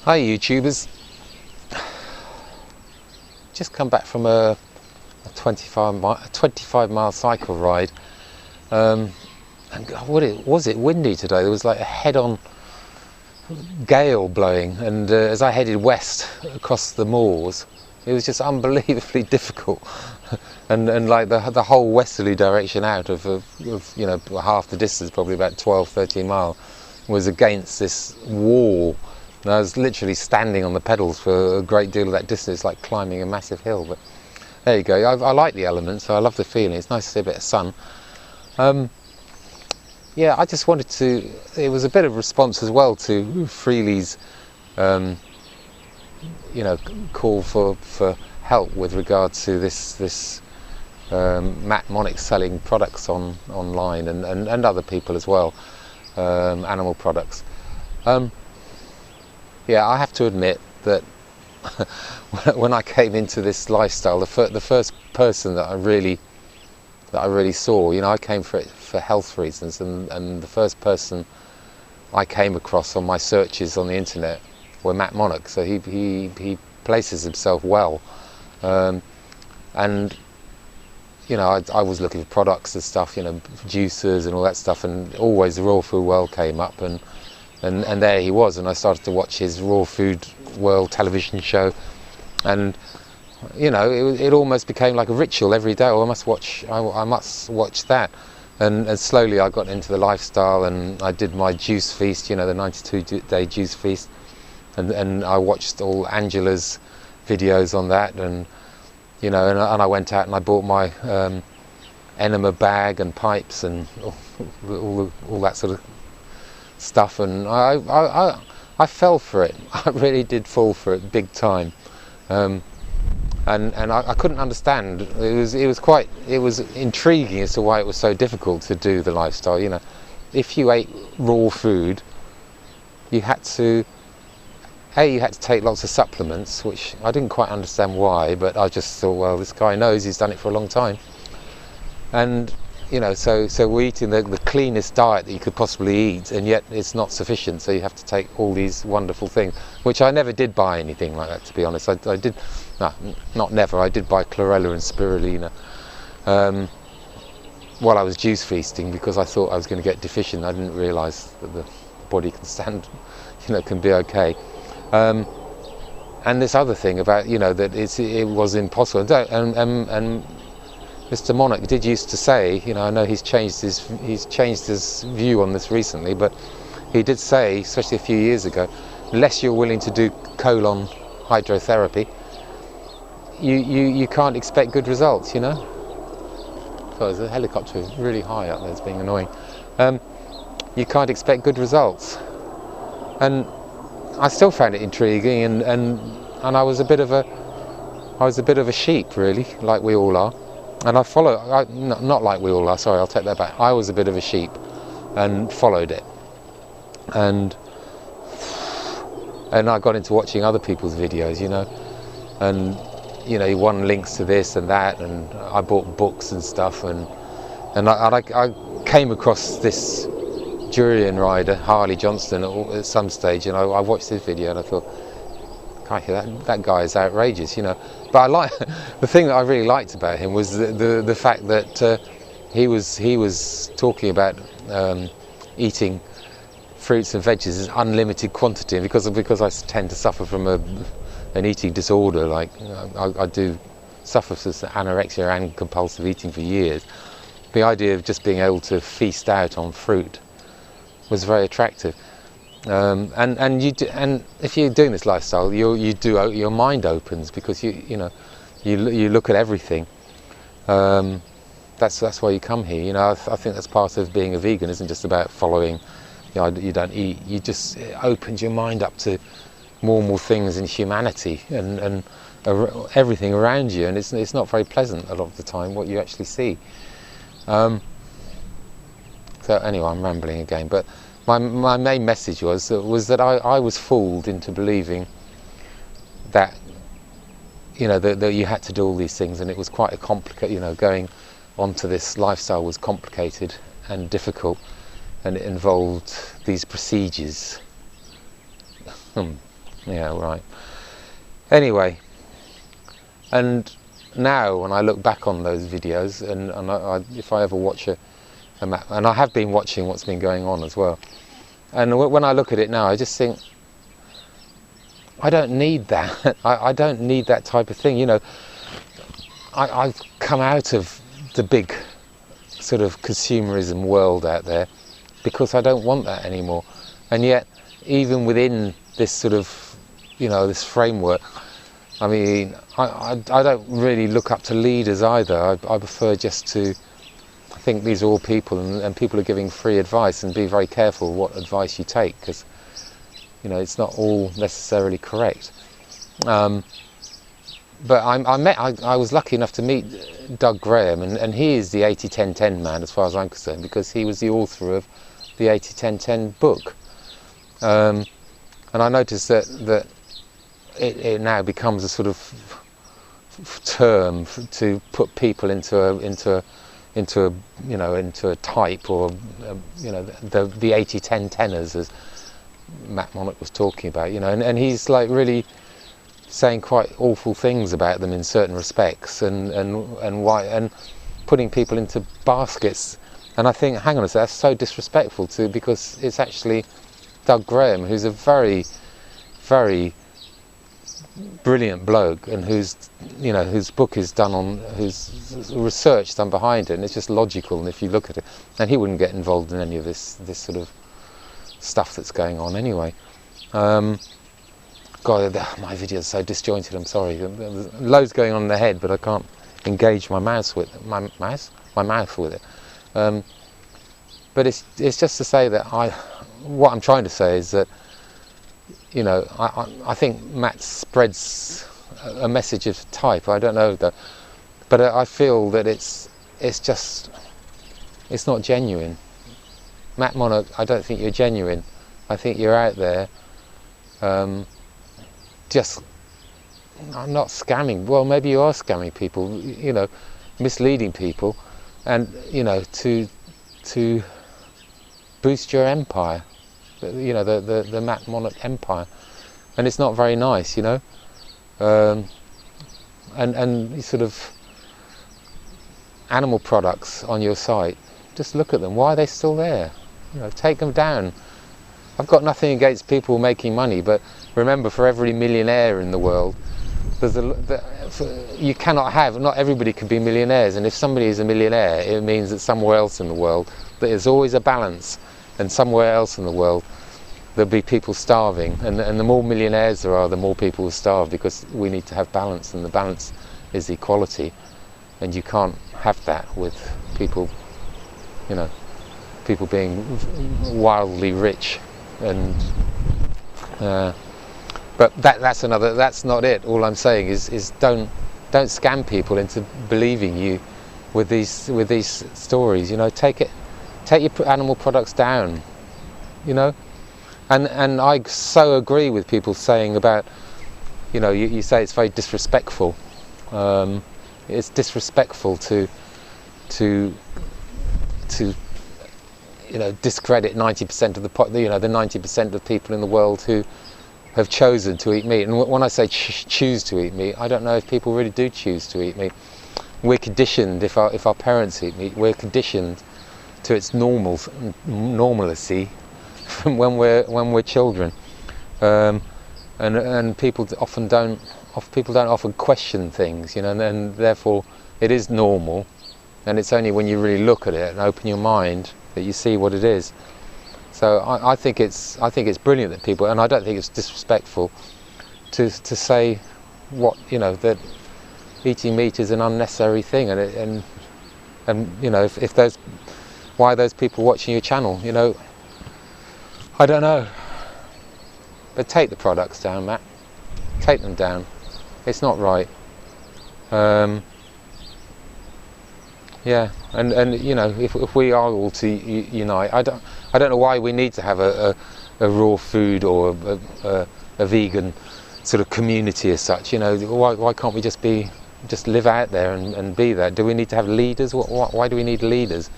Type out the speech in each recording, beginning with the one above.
Hi YouTubers, just come back from a 25 mile cycle ride, and was it windy today? There was like a head-on gale blowing, and as I headed west across the moors, it was just unbelievably difficult. and like the whole westerly direction out of you know, half the distance, probably about 12-13 mile, was against this wall. And I was literally standing on the pedals for a great deal of that distance. It's like climbing a massive hill. But there you go. I like the elements, so I love the feeling. It's nice to see a bit of sun. Yeah, I just wanted to. It was a bit of a response as well to Freelea's, you know, call for help with regard to this Monarch selling products online and other people as well, animal products. Yeah, I have to admit that when I came into this lifestyle, the first person that I really saw, you know, I came for it for health reasons, and the first person I came across on my searches on the internet were Monarch. So he places himself well, and you know, I was looking for products and stuff, you know, juicers and all that stuff, and always the Raw Food World came up, and there he was, and I started to watch his Raw Food World television show, and you know, it almost became like a ritual every day. Oh, I must watch that, and slowly I got into the lifestyle, and I did my juice feast, you know, the 92-day juice feast, and I watched all Angela's videos on that, and you know, and I went out and I bought my enema bag and pipes and all that sort of stuff, and I fell for it. I really did fall for it big time, and I couldn't understand. It was intriguing as to why it was so difficult to do the lifestyle. You know, if you ate raw food, you had to take lots of supplements, which I didn't quite understand why, but I just thought, well, this guy knows, he's done it for a long time, and you know, so we're eating the cleanest diet that you could possibly eat, and yet it's not sufficient, so you have to take all these wonderful things, which I never did buy anything like that, to be honest. I did, no, not never, I did buy chlorella and spirulina while I was juice feasting, because I thought I was going to get deficient. I didn't realise that the body can stand, you know, can be okay. And this other thing about, you know, that it was impossible, and Mr. Monarch did used to say, you know, I know he's changed his view on this recently, but he did say, especially a few years ago, unless you're willing to do colon hydrotherapy, you can't expect good results, you know. So there's a helicopter really high up there, it's being annoying. You can't expect good results, and I still found it intriguing, and I was a bit of a sheep, really, like we all are. And I followed, not like we all are, sorry, I'll take that back. I was a bit of a sheep and followed it. And I got into watching other people's videos, you know. And, you know, one links to this and that, and I bought books and stuff. And I came across this durian rider, Harley Johnston, at some stage, and I watched his video and I thought, that guy is outrageous, you know. But the thing that I really liked about him was the fact that he was talking about eating fruits and veggies in unlimited quantity, and because I tend to suffer from an eating disorder, like I do suffer from anorexia and compulsive eating for years. The idea of just being able to feast out on fruit was very attractive. And if you're doing this lifestyle, your mind opens, because you know you look at everything. That's why you come here. You know, I think that's part of being a vegan. Isn't just about following. You know, you don't eat. It opens your mind up to more and more things in humanity and everything around you. And it's not very pleasant a lot of the time what you actually see. So anyway, I'm rambling again, but. My main message was that I was fooled into believing that, you know, that you had to do all these things, and it was quite a complicated, you know, going onto this lifestyle was complicated and difficult, and it involved these procedures. Yeah, right. Anyway, and now when I look back on those videos, and if I ever watch a map, and I have been watching what's been going on as well, and when I look at it now, I just think, I don't need that. I don't need that type of thing. You know, I've come out of the big sort of consumerism world out there because I don't want that anymore. And yet, even within this sort of, you know, this framework, I mean, I don't really look up to leaders either. I prefer just to, I think these are all people, and people are giving free advice, and be very careful what advice you take, because, you know, it's not all necessarily correct. But I was lucky enough to meet Doug Graham, and he is the 80-10-10 man as far as I'm concerned, because he was the author of the 80-10-10 book. And I noticed that it now becomes a sort of term to put people into a you know, into a type, or you know, the 80-10-10ers, as Matt Monarch was talking about, you know, and he's like really saying quite awful things about them in certain respects, and why, and putting people into baskets. And I think, hang on a second, that's so disrespectful because it's actually Doug Graham, who's a very, very brilliant bloke, and whose book is done on, whose research done behind it, and it's just logical. And if you look at it, and he wouldn't get involved in any of this sort of stuff that's going on anyway. God, my video's so disjointed, I'm sorry. There's loads going on in the head, but I can't engage my mouth with it. My mouth with it. But it's just to say that what I'm trying to say is that, you know, I think Matt spreads a message of type. I don't know though, but I feel that it's not genuine. Matt Monarch, I don't think you're genuine. I think you're out there, just not scamming. Well, maybe you are scamming people, you know, misleading people, and, you know, to boost your empire, you know, the Matt Monarch empire, and it's not very nice, you know. And sort of animal products on your site, just look at them. Why are they still there? You know, take them down. I've got nothing against people making money, but remember, for every millionaire in the world, you cannot have, not everybody can be millionaires, and if somebody is a millionaire, it means that somewhere else in the world, there's always a balance, and somewhere else in the world there'll be people starving, and the more millionaires there are, the more people will starve, because we need to have balance, and the balance is equality, and you can't have that with people, you know, people being wildly rich. And but that's not it. All I'm saying is don't scam people into believing you with these stories. You know, take your animal products down. You know, and I so agree with people saying about, you know, you say it's very disrespectful. It's disrespectful to you know, discredit 90% of the 90% of people in the world who have chosen to eat meat. And when I say choose to eat meat, I don't know if people really do choose to eat meat. We're conditioned, if our parents eat meat, we're conditioned to its normalcy from when we're children. And people often don't often question things, you know, and therefore it is normal. And it's only when you really look at it and open your mind that you see what it is. So I think it's brilliant that people, and I don't think it's disrespectful to say what, you know, that eating meat is an unnecessary thing, and you know, if those, why are those people watching your channel, you know, I don't know. But take the products down, Matt. Take them down. It's not right. Yeah, and you know, if we are all to unite, I don't know why we need to have a raw food or a vegan sort of community as such. You know, why can't we just live out there and be there? Do we need to have leaders? Why do we need leaders?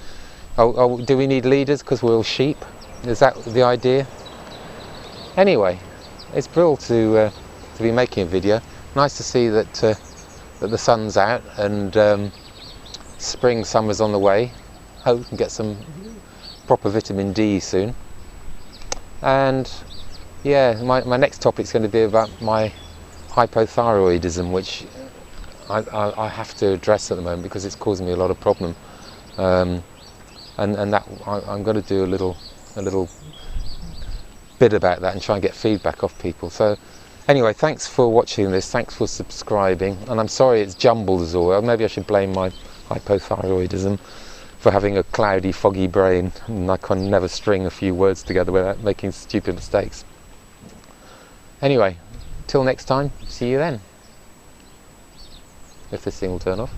Do we need leaders because we're all sheep? Is that the idea? Anyway, it's brilliant to be making a video. Nice to see that that the sun's out and spring, summer's on the way. Hope we can get some proper vitamin D soon. And yeah, my next topic is going to be about my hypothyroidism, which I have to address at the moment because it's causing me a lot of problem. And that I'm going to do a little bit about that and try and get feedback off people. So anyway, thanks for watching this, thanks for subscribing, and I'm sorry it's jumbled as well. Maybe I should blame my hypothyroidism for having a cloudy, foggy brain, and I can never string a few words together without making stupid mistakes. Anyway, till next time, see you then. If this thing will turn off.